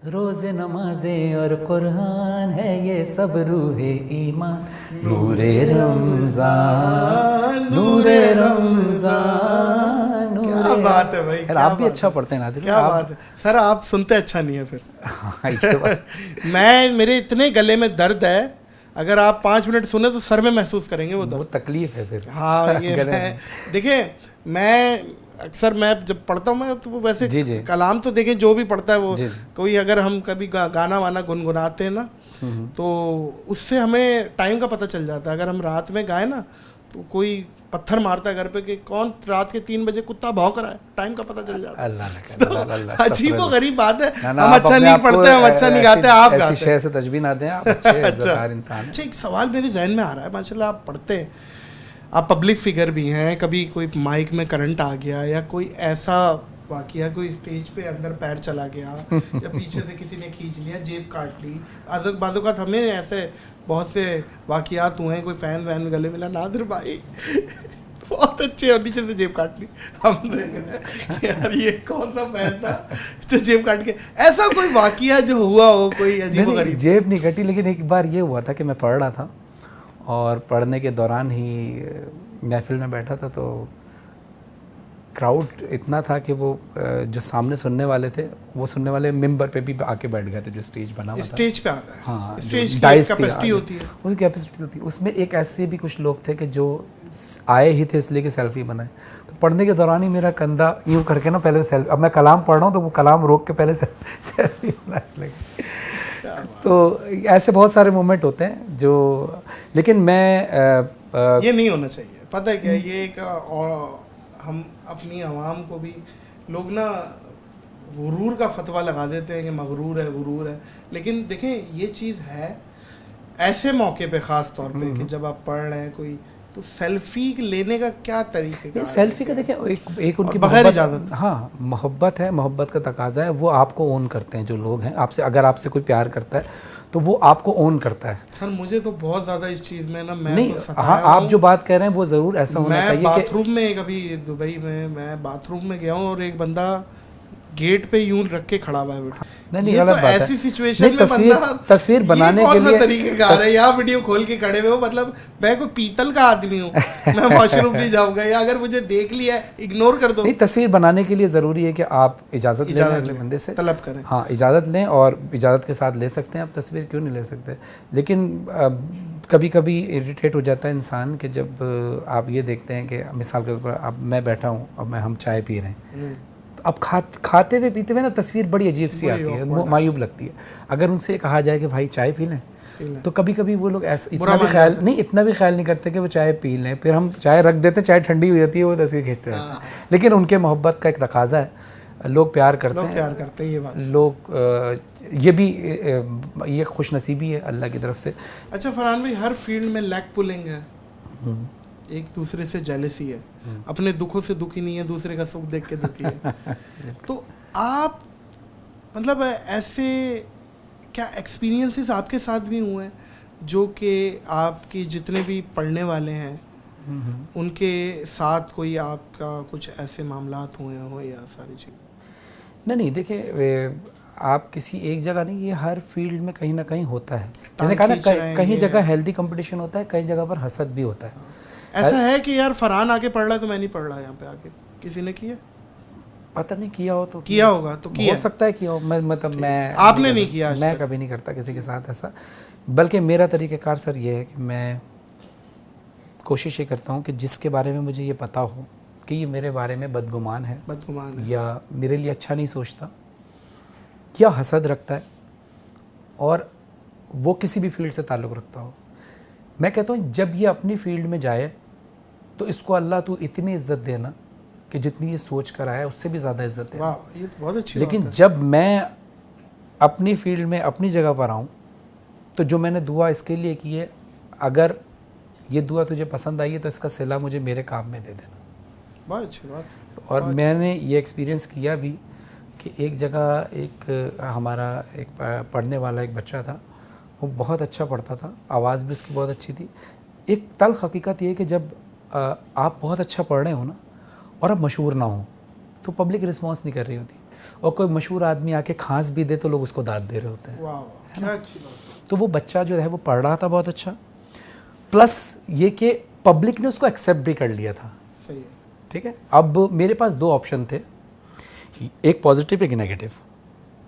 रोज़े नमाजे और कुरान है ये सब रूहे ईमान, नूरे रमज़ान नूरे रमज़ान। क्या बात है भाई, आप भी अच्छा पढ़ते हैं नादिर, क्या बात है सर, आप सुनते अच्छा नहीं है फिर। मैं मेरे इतने गले में दर्द है, अगर आप 5 मिनट सुने तो सर में महसूस करेंगे वो दर्द, तकलीफ है फिर। हाँ ये देखिए, मैं अक्सर मैं जब पढ़ता हूँ मैं तो वैसे जी। कलाम तो देखें जो भी पढ़ता है वो जी। कोई अगर हम कभी गाना वाना गुनगुनाते हैं ना तो उससे हमें टाइम का पता चल जाता है। अगर हम रात में गाए ना तो कोई पत्थर मारता है घर पे कि कौन रात के 3 बजे कुत्ता भौंक रहा है, टाइम का पता चल जाता है। अल्लाह अजीब व गरीब बात है, हम अच्छा नहीं पढ़ते, हम अच्छा नहीं गाते, आप गाते हैं। ऐसी शय से तजबीह ना दें, आप अच्छे इज्जतदार इंसान हैं। अच्छा, एक सवाल मेरे जहन में आ रहा है, माशाल्लाह आप पढ़ते हैं, आप पब्लिक फिगर भी हैं, कभी कोई माइक में करंट आ गया या कोई ऐसा वाकया, कोई स्टेज पे अंदर पैर चला गया या पीछे से किसी ने खींच लिया, जेब काट ली, बाज़-औक़ात हमें ऐसे बहुत से वाकयात हुए हैं, कोई फैन वैन गले मिला, नादिर भाई बहुत अच्छे, और नीचे से जेब काट ली, हम देख रहे हैं यार ये कौन सा फैन था जो जेब काट के, ऐसा कोई वाकया जो हुआ हो, कोई अजीब गरीब? जेब नहीं कटी, लेकिन एक बार ये हुआ था कि मैं पढ़ रहा था और पढ़ने के दौरान ही महफिल में बैठा था, तो क्राउड इतना था कि वो जो सामने सुनने वाले थे वो सुनने वाले मिंबर पे भी आके बैठ गए थे, जो स्टेज बना हुआ था। स्टेज पे आ गए? हाँ, स्टेज की कैपेसिटी होती है, उसकी कैपेसिटी होती है। उसमें एक ऐसे भी कुछ लोग थे कि जो आए ही थे इसलिए कि सेल्फी बनाए, तो पढ़ने के दौरान ही मेरा कंधा यूँ करके ना पहले सेल्फी, अब मैं कलाम पढ़ रहा हूँ तो वो कलाम रोक के पहले सेल्फी बनाने लगे। तो ऐसे बहुत सारे मोमेंट होते हैं जो, लेकिन मैं ये नहीं होना चाहिए, पता है क्या, ये एक हम अपनी आवाम को भी लोग ना गुरूर का फतवा लगा देते हैं कि मगरूर है, गुरूर है, लेकिन देखें ये चीज़ है ऐसे मौके पे ख़ास तौर पे कि जब आप पढ़ रहे हैं कोई, तो सेल्फी लेने का क्या तरीका? सेल्फी का देखें, एक उनकी बगैर इजाज़त, हाँ मोहब्बत है, मोहब्बत का तकाजा है, वो आपको ओन करते हैं जो लोग हैं आपसे। अगर आपसे कोई प्यार करता है तो वो आपको ओन करता है। सर मुझे तो बहुत ज़्यादा इस चीज़ में ना, मैं नहीं, तो हाँ आप जो बात कह रहे हैं वो ज़रूर ऐसा होना चाहिए। बाथरूम में कभी दुबई में मैं बाथरूम में गया हूँ और एक बंदा गेट पे यूं रख के खड़ा हुआ है, नहीं गलत बात है। ऐसी सिचुएशन में तस्वीर बनाने के लिए तरीकेकार है, या वीडियो खोल के खड़े हुए हो, मतलब मैं कोई पीतल का आदमी हूँ, मैं वॉशरूम नहीं जाऊंगा, या अगर मुझे देख लिया इग्नोर कर दो। नहीं, तस्वीर बनाने के लिए ज़रूरी है कि आप इजाज़त लें अगले बंदे से, तलब करें। हाँ इजाज़त लें, और इजाज़त के साथ ले सकते हैं आप तस्वीर, क्यों नहीं ले सकते। लेकिन कभी कभी इरिटेट हो जाता है इंसान कि जब आप ये देखते हैं कि मिसाल के तौर पर अब मैं बैठा हूँ, अब हम चाय पी रहे हैं, अब खाते हुए पीते हुए ना तस्वीर बड़ी अजीब सी आती है, मायूब लगती है। अगर उनसे कहा जाए कि भाई चाय पी लें, तो कभी कभी वो लोग ऐसा इतना भी ख्याल नहीं करते कि वो चाय पी लें, फिर हम चाय रख देते हैं, चाय ठंडी हो जाती है, वो तस्वीर खींचते रहते हैं। लेकिन उनके मोहब्बत का एक तकाजा है, लोग प्यार करते हैं, ये बात लोग ये भी ये खुश नसीबी है अल्लाह की तरफ से। अच्छा फरहान भाई, हर फील्ड में लैग पुलिंग है, एक दूसरे से जेलसी है, अपने दुखों से दुखी नहीं है, दूसरे का सुख देख के दुखी है। तो आप मतलब ऐसे क्या एक्सपीरियंसेस आपके साथ भी हुए हैं जो कि आपके जितने भी पढ़ने वाले हैं उनके साथ कोई आपका कुछ ऐसे मामलात हुए हो या सारी चीज़? नहीं देखिए, आप किसी एक जगह नहीं, ये हर फील्ड में कहीं ना कहीं होता है। मैंने कहा ना, कहीं जगह हेल्दी कंपटीशन होता है, कई जगह पर हसद भी होता है। ऐसा है कि यार फरहान आके पढ़ रहा है तो मैं नहीं पढ़ रहा यहाँ पे आके, किसी ने किया? पता नहीं, किया हो तो किया होगा तो किया हो सकता है किया हो। मैं आपने नहीं किया? मैं कभी नहीं करता किसी के साथ ऐसा। बल्कि मेरा तरीक़ाकार सर ये है कि मैं कोशिश ये करता हूँ कि जिसके बारे में मुझे ये पता हो कि ये मेरे बारे में बदगुमान है या मेरे लिए अच्छा नहीं सोचता या हसद रखता है, और वो किसी भी फील्ड से ताल्लुक़ रखता हो, मैं कहता हूँ जब ये अपनी फील्ड में जाए तो इसको अल्लाह तू इतनी इज़्ज़त देना कि जितनी ये सोच कर आया उससे भी ज़्यादा इज़्ज़त देना। वाह, ये तो बहुत अच्छी लेकिन बात है। जब मैं अपनी फील्ड में अपनी जगह पर आऊँ तो जो मैंने दुआ इसके लिए की है, अगर ये दुआ तुझे पसंद आई है तो इसका सिला मुझे मेरे काम में दे देना। बहुत अच्छी बात। और मैंने ये एक्सपीरियंस किया भी कि एक जगह एक हमारा एक पढ़ने वाला एक बच्चा था, वो बहुत अच्छा पढ़ता था, आवाज़ भी उसकी बहुत अच्छी थी। एक तल्ख़ हकीकत ये है कि जब आप बहुत अच्छा पढ़ रहे हो ना और आप मशहूर ना हो तो पब्लिक रिस्पॉन्स नहीं कर रही होती, और कोई मशहूर आदमी आके खांस भी दे तो लोग उसको दाद दे रहे होते हैं। वाह, क्या अच्छी बात। तो वो बच्चा जो है वो पढ़ रहा था बहुत अच्छा, प्लस ये कि पब्लिक ने उसको एक्सेप्ट भी कर लिया था। सही है, ठीक है। अब मेरे पास दो ऑप्शन थे, एक पॉजिटिव एक नेगेटिव।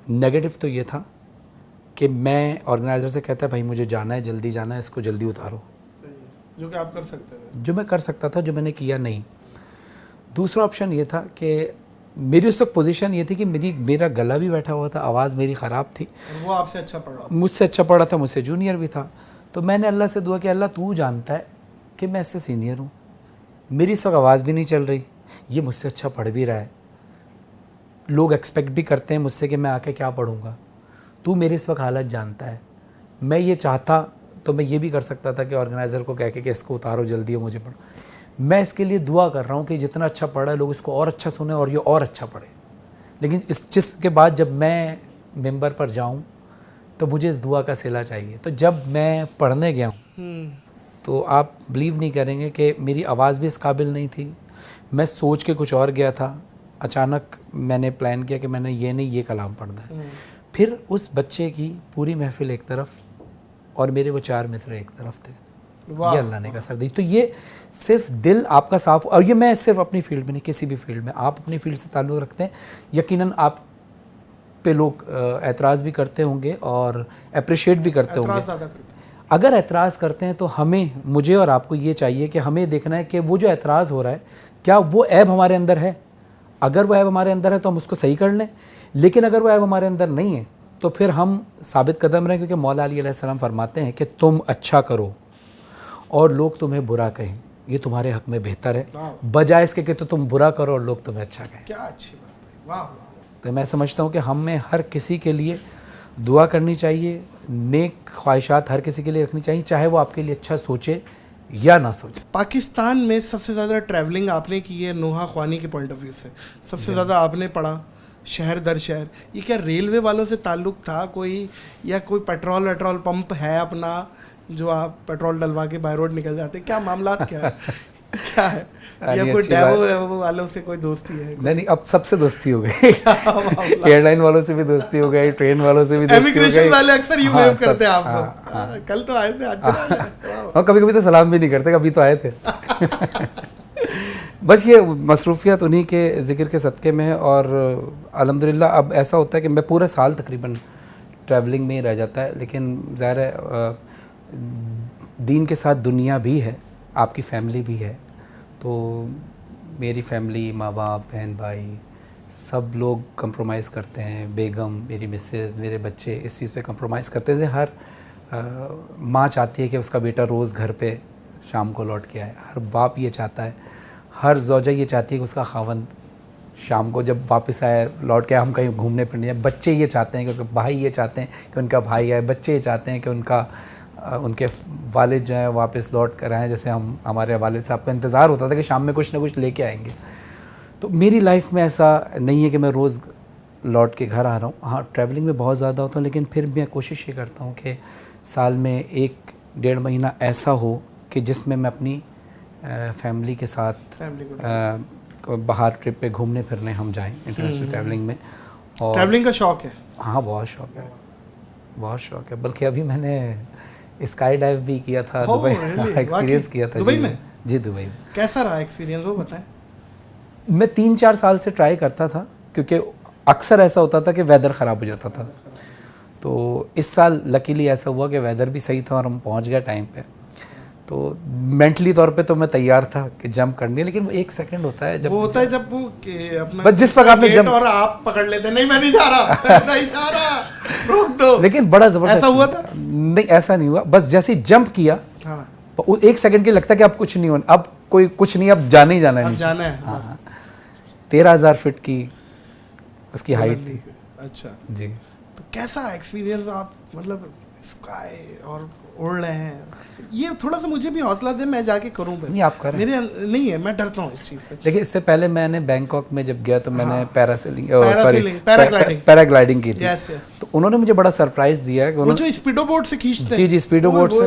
नेगेटिव तो ये था कि मैं ऑर्गेनाइज़र से कहता भाई मुझे जाना है, जल्दी जाना है, इसको जल्दी उतारो। सही है, जो कि आप कर सकते थे। जो मैं कर सकता था, जो मैंने किया नहीं। दूसरा ऑप्शन ये था कि मेरी उस वक्त पोजीशन ये थी कि मेरा गला भी बैठा हुआ था, आवाज़ मेरी ख़राब थी, और वो आपसे अच्छा पढ़ रहा, मुझसे अच्छा पढ़ा था, मुझसे जूनियर भी था। तो मैंने अल्लाह से दुआ कि अल्लाह तू जानता है कि मैं इससे सीनियर हूँ, मेरी इस वक्त आवाज़ भी नहीं चल रही, ये मुझसे अच्छा पढ़ भी रहा है, लोग एक्सपेक्ट भी करते हैं मुझसे कि मैं आके क्या पढ़ूँगा, तू मेरी इस वक्त हालत जानता है। मैं ये चाहता तो मैं ये भी कर सकता था कि ऑर्गेनाइज़र को कह के कि इसको उतारो जल्दी हो, मुझे पढ़ो। मैं इसके लिए दुआ कर रहा हूँ कि जितना अच्छा पढ़ा है लोग इसको और अच्छा सुने और ये और अच्छा पढ़े। लेकिन इस चीज़ के बाद जब मैं मेंबर पर जाऊँ तो मुझे इस दुआ का सिला चाहिए। तो जब मैं पढ़ने गया हूँ तो आप बिलीव नहीं करेंगे कि मेरी आवाज़ भी इस काबिल नहीं थी, मैं सोच के कुछ और गया था, अचानक मैंने प्लान किया कि मैंने ये नहीं ये कलाम पढ़ना है। फिर उस बच्चे की पूरी महफिल एक तरफ और मेरे वो 4 मिसरे एक तरफ थे। ये अल्लाह ने कसर दी। तो ये सिर्फ दिल आपका साफ, और ये मैं सिर्फ अपनी फील्ड में नहीं, किसी भी फील्ड में आप अपनी फील्ड से ताल्लुक़ रखते हैं, यकीनन आप पे लोग एतराज़ भी करते होंगे और अप्रिशिएट भी करते होंगे। अगर एतराज़ करते हैं तो हमें, मुझे और आपको ये चाहिए कि हमें देखना है कि वो जो एतराज़ हो रहा है क्या वो ऐब हमारे अंदर है। अगर वो ऐब हमारे अंदर है तो हम उसको सही कर लें, लेकिन अगर वो ऐब हमारे अंदर नहीं है तो फिर हम साबित कदम रहें, क्योंकि मौला अली अलैहिस्सलाम फरमाते हैं कि तुम अच्छा करो और लोग तुम्हें बुरा कहें, ये तुम्हारे हक़ में बेहतर है, बजाय इसके कि तो तुम बुरा करो और लोग तुम्हें अच्छा कहें। क्या अच्छी बात है, वाह। तो मैं समझता हूँ कि हमें हर किसी के लिए दुआ करनी चाहिए, नेक ख्वाहिशात हर किसी के लिए रखनी चाहिए, चाहे वो आपके लिए अच्छा सोचे या ना सोचे। पाकिस्तान में सबसे ज़्यादा ट्रैवलिंग आपने की है नूहा ख्वानी के पॉइंट ऑफ व्यू से, सबसे ज़्यादा आपने पढ़ा शहर दर शहर, ये क्या रेलवे वालों से ताल्लुक़ था कोई, या कोई पेट्रोल पंप है अपना जो आप पेट्रोल डलवा के बाय रोड निकल जाते हैं, क्या मामला क्या है? क्या है, या कोई डेवो वालों से कोई दोस्ती है? नहीं, अब सबसे दोस्ती हो गई एयरलाइन वालों से भी दोस्ती हो गई, ट्रेन वालों से भी दोस्ती हो गई। इमिग्रेशन वाले अक्सर यूं वेव करते हैं आपको, कल तो आए थे, और कभी कभी तो सलाम भी नहीं करते, कभी तो आए थे बस ये मसरूफियत उन्हीं के ज़िक्र के सदक़े में है। और अल्हम्दुलिल्लाह अब ऐसा होता है कि मैं पूरे साल तकरीबन ट्रैवलिंग में ही रह जाता है, लेकिन ज़ाहिर है दीन के साथ दुनिया भी है, आपकी फैमिली भी है। तो मेरी फैमिली, माँ बाप, बहन भाई, सब लोग कंप्रोमाइज़ करते हैं, बेगम, मेरी मिसेस, मेरे बच्चे इस चीज़ पे कंप्रोमाइज़ करते हैं। हर माँ चाहती है कि उसका बेटा रोज़ घर पे शाम को लौट के आए, हर बाप ये चाहता है, हर ज़ौजा ये चाहती है कि उसका खावंद शाम को जब वापस आए, लौट के हम कहीं घूमने फिरने जाए। बच्चे ये चाहते हैं कि उसका भाई ये चाहते हैं कि उनका भाई आए, बच्चे ये चाहते हैं कि उनके वालिद जो हैं वापस लौट कर आएँ। जैसे हमारे वालिद साहब का इंतज़ार होता था कि शाम में कुछ ना कुछ लेके आएंगे। तो मेरी लाइफ में ऐसा नहीं है कि मैं रोज़ लौट के घर आ रहा हूँ। हाँ, ट्रैवलिंग में बहुत ज़्यादा होता हूँ, लेकिन फिर मैं कोशिश ये करता हूँ कि साल में 1-1.5 महीना ऐसा हो कि जिसमें मैं अपनी फैमिली के साथ फैमिली को बाहर ट्रिप पे घूमने फिरने हम जाएं इंटरनेशनल ट्रैवलिंग में। और ट्रैवलिंग का शौक है? हाँ बहुत शौक है, बहुत शौक है। बल्कि अभी मैंने स्काई डाइव भी किया था दुबई, एक्सपीरियंस किया था दुबई में। जी दुबई में। कैसा रहा एक्सपीरियंस वो बताएं। मैं 3-4 साल से ट्राई करता था, क्योंकि अक्सर ऐसा होता था कि वेदर ख़राब हो जाता था। तो इस साल लकीली ऐसा हुआ कि वेदर भी सही था और हम पहुंच गए टाइम पे। तो मेंटली तौर पे तो मैं तैयार था कि जंप करनी है, लेकिन वो 1 सेकंड होता है जब वो होता है जब वो अपना बस जिस वक्त आपने जंप और आप पकड़ लेते, नहीं मैं नहीं जा रहा नहीं जा रहा, रोक दो। लेकिन बड़ा ज़बरदस्त ऐसा हुआ था? नहीं ऐसा नहीं हुआ, बस जैसे ही जंप किया हाँ 1 सेकंड के लगता है कि अब कुछ नहीं होना, अब कोई कुछ नहीं, अब जाना ही जाना है, अब जाना है। हाँ 13,000 फीट की उसकी हाइट थी। अच्छा जी। तो कैसा एक्सपीरियंस आप मतलब स्काई और उड़ रहे हैं, ये थोड़ा सा मुझे भी हौसला दे, मैं जाके करूं। नहीं आप करें, मेरे नहीं है, मैं डरता हूँ इस चीज़ पे। देखिए इससे पहले मैंने बैंकॉक में जब गया तो मैंने पैराग्लाइडिंग की थी। Yes yes. तो उन्होंने मुझे बड़ा सरप्राइज दिया है कि वो जो स्पीडो बोट से खींचते हैं। जी स्पीडो बोट से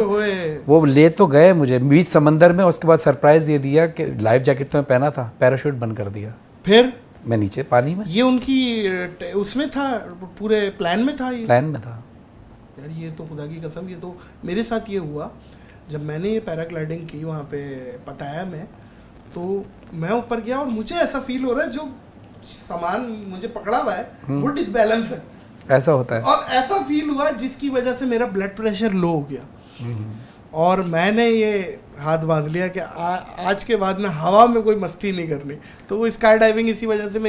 वो ले तो गए मुझे बीच समंदर में, उसके बाद सरप्राइज ये दिया कि लाइफ जैकेट तो मैं पहना था, पैराशूट बंद कर दिया, फिर मैं नीचे पानी में। ये उनकी उसमें था, पूरे प्लान में था, ये प्लान में था यार। ये तो खुदा की कसम, ये तो मेरे साथ ये हुआ जब मैंने ये पैराग्लाइडिंग की वहाँ पे पताया में। तो मैं ऊपर गया और मुझे ऐसा फील हो रहा है जो सामान मुझे पकड़ा हुआ है वो डिसबैलेंस है, ऐसा होता है। और ऐसा फील हुआ जिसकी वजह से मेरा ब्लड प्रेशर लो हो गया। और मैंने ये हाथ बांध लिया कि आज के बाद में हवा में कोई मस्ती नहीं करनी। तो वो स्काई डाइविंग इसी वजह से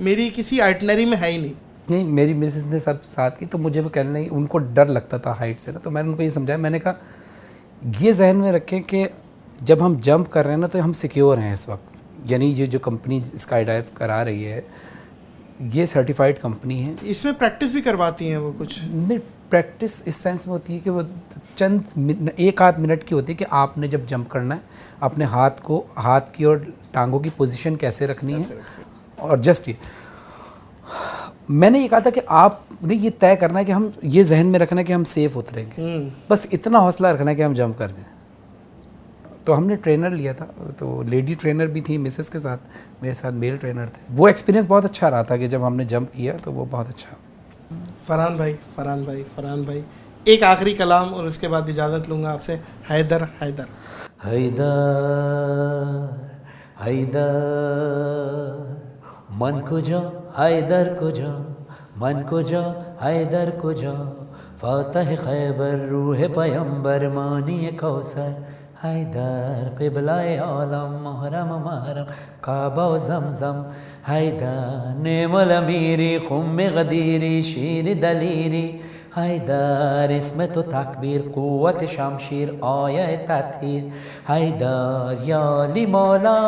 मेरी किसी आइटनरी में है ही नहीं। नहीं मेरी मिसेस ने सब साथ की, तो मुझे वो कहने लगी, उनको डर लगता था हाइट से ना, तो मैंने उनको ये समझाया, मैंने कहा ये जहन में रखें कि जब हम जंप कर रहे हैं ना तो हम सिक्योर हैं इस वक्त, यानी ये जो कंपनी स्काई डाइव करा रही है ये सर्टिफाइड कंपनी है। इसमें प्रैक्टिस भी करवाती हैं वो कुछ? नहीं प्रैक्टिस इस सेंस में होती है कि वो चंद 1-8 मिनट की होती है कि आपने जब जंप करना है अपने हाथ की और टांगों की पोजीशन कैसे रखनी है, और जस्ट ये मैंने ये कहा था कि आपने ये तय करना है कि हम ये जहन में रखना है कि हम सेफ उतरेंगे, बस इतना हौसला रखना है कि हम जंप कर दें। तो हमने ट्रेनर लिया था, तो लेडी ट्रेनर भी थी मिसेस के साथ, मेरे साथ मेल ट्रेनर थे। वो एक्सपीरियंस बहुत अच्छा रहा था कि जब हमने जंप किया तो वो बहुत अच्छा। फरहान भाई एक आखिरी कलाम और उसके बाद इजाज़त लूँगा आपसे। हैदर हैदर हैदर हैदर मन को जा हैदर को जा, मन को जा हैदर को जा, फातह खैबर रूह पैगंबर मानी कौसर हैदर क़िबलाए आलम महरम महरम काबा ज़मज़म हैदर नेमल अमीरी खुम गदीरी शीर दलीरी हैदर इसमें तो तकबीर क़ुव्वत शमशीर आया ताथीर हैदर या ली मौला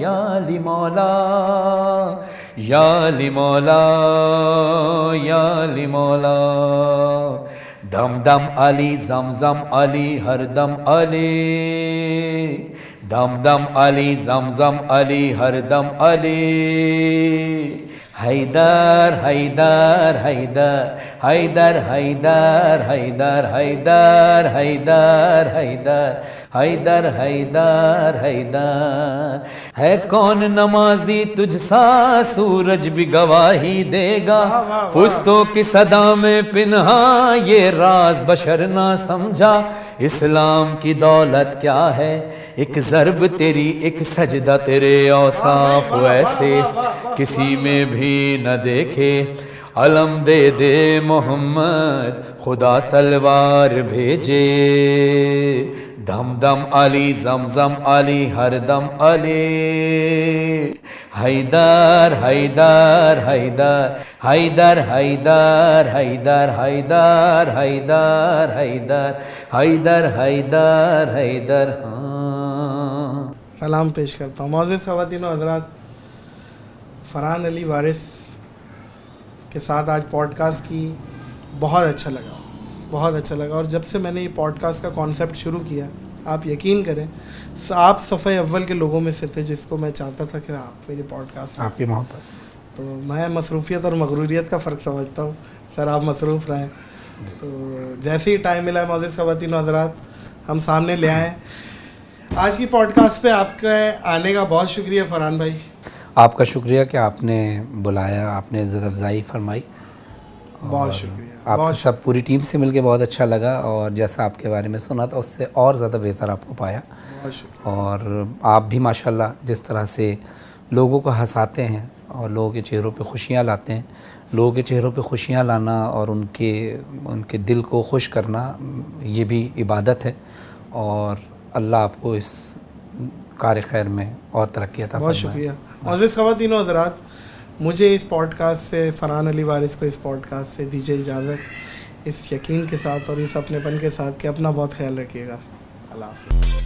या ली मौला या ली मौला या ली मौला दम दम अली जमजम अली हर दम अली दम दम अली जमजम अली हर दम अली हैदर हैदर हैदर हैदर हैदर हैदर हैदर हैदर हैदर हैदर हैदर हैदर है कौन नमाजी तुझसा सूरज भी गवाही देगा, फुस्तों की सदा में पिन्हा ये राज बशर ना समझा, इस्लाम की दौलत क्या है एक ज़रब तेरी एक सजदा तेरे औसाफ ऐसे किसी में भी न देखे, अलम दे दे मोहम्मद खुदा तलवार भेजे, दम दम अली जमजम अली हर दम अली हैदर हैदर हैदर हैदर हैदर हैदर हैदर हैदर हैदर हैदर हैदर हैदर। हाँ सलाम पेश करता हूँ मौजूद ख़वातीन व हज़रात, फरहान अली वारिस के साथ आज पॉडकास्ट की बहुत अच्छा लगा। और जब से मैंने ये पॉडकास्ट का कॉन्सेप्ट शुरू किया, आप यकीन करें आप सफ़े अव्वल के लोगों में से थे जिसको मैं चाहता था कि आप मेरे पॉडकास्ट आपकी मोहब्बत। तो मैं मसरूफ़ियत और मगरूरियत का फ़र्क समझता हूँ सर, आप मसरूफ़ रहें। तो जैसे ही टाइम मिला है मौजूद ख़वातीन व हज़रात हम सामने ले आएँ आज की पॉडकास्ट पे आपके आने का बहुत शुक्रिया फरहान भाई। आपका शुक्रिया कि आपने बुलाया, आपने इज़्ज़त अफ़ज़ाई फरमाई। बहुत शुक्रिया। आपके सब पूरी टीम से मिलके बहुत अच्छा लगा, और जैसा आपके बारे में सुना था उससे और ज़्यादा बेहतर आपको पाया। बहुत शुक्रिया। और आप भी माशाल्लाह जिस तरह से लोगों को हंसाते हैं और लोगों के चेहरों पे खुशियाँ लाते हैं, लोगों के चेहरों पे खुशियाँ लाना और उनके दिल को खुश करना, ये भी इबादत है। और अल्लाह आपको इस कार खैर में और तरक्की अता बहुत फरमाए। शुक्रिया। मुअज़्ज़िज़ ख़वातीन व हज़रात, मुझे इस पॉडकास्ट से, फरहान अली वारिस को इस पॉडकास्ट से दीजिए इजाज़त, इस यकीन के साथ और इस अपनेपन के साथ कि अपना बहुत ख्याल रखिएगा। अल्लाह हाफ़िज़।